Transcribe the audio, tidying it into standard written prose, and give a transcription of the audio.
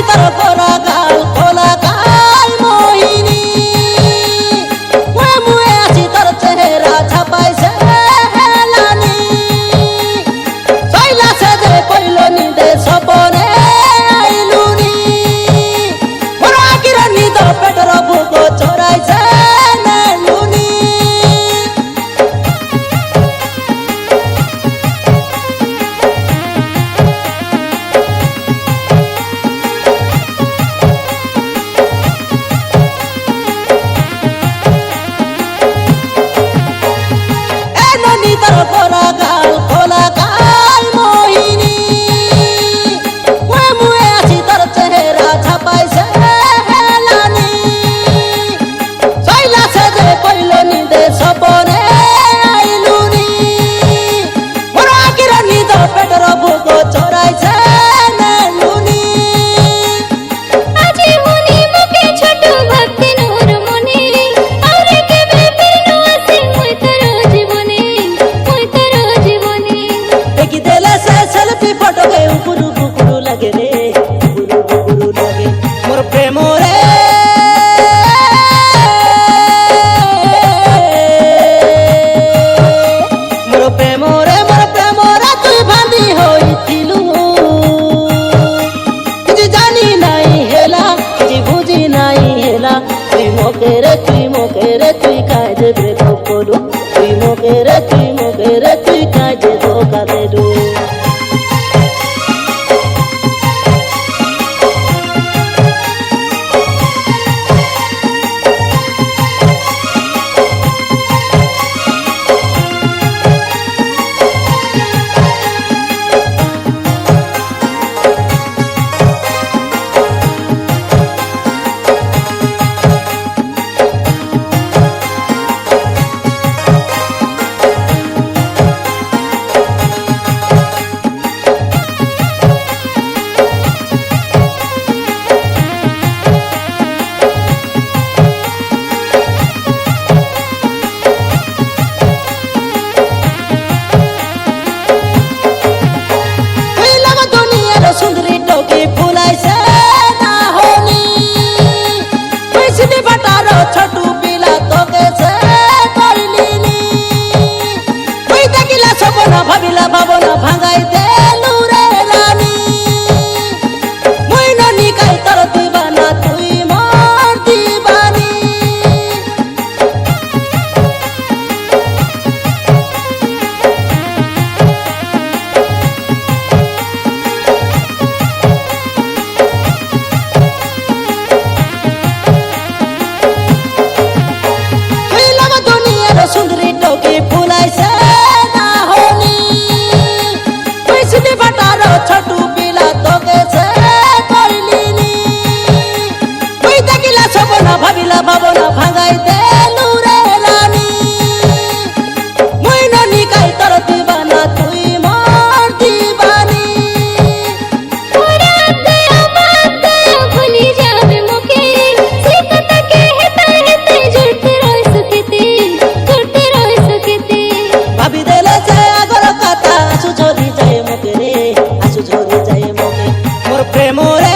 নিতর খোলা গাল মোহিনী মুয়ে মুয়ে আছি তোর চেহারা ছাপাইছে হেলানি সইলা সেজে কইল নিদে সপনে আইলুনি মোর আকির নিদ পেটর বুক চড়াইছে নেলুনি খোলা গাল মোহিনী মুয়ে মুয়ে আছি তোর চেহারা ছাপাইছে হেলানি সইলা সেজে কইল নিদে সপনে আইলুনি মোর আকির নিদ পেটর বুক চড়াইছে নেলুনি আজি মনি মুখে ছোট ভক্তি নূর মনি আরে কেবে ফিরনো আসে মই তোর জীবনে দেখি দেলে সে সেলফি ফটো কে উকুরু কুকুরু লাগে রে উকুরু কুকুরু লাগে মোর প্রেম রে মোর প্রেম রে তুই ভাবি হইতিলু কিছু জানি নাই হেলা কিছু বুঝি নাই হেলা তুই মোকে রে তুই কাজে দেখো করু তুই মোকে রে তুই কাজে ধোকা দে দু सुंदरी टोकी फुलाइसे ना होनी पैसनी बटारो छोटू पिला तोके से करलिनी मुई देखिला सपना भाबिला भावना भांगाई देलु रे रानी मुई ननी काई तर दीवाना तुई मोर दीवानी सुंदरी टोकी फुलाइसे ना होनी पैसनी बटारो छोटू पिला तोके से करलिनी मुई देखिला सपना भाबिला भावना भांगाई देलु रे रानी मुई ननी काई तर दीवाना तुई मोर दीवानी पूरा दया बात भूली जावे मुखे से कता के हेते जुड़ते रह सकेते भाभी देले से आगर कथा आसु झरी जाए मोके रे आसु झरी जाए मोके मोर प्रेम रे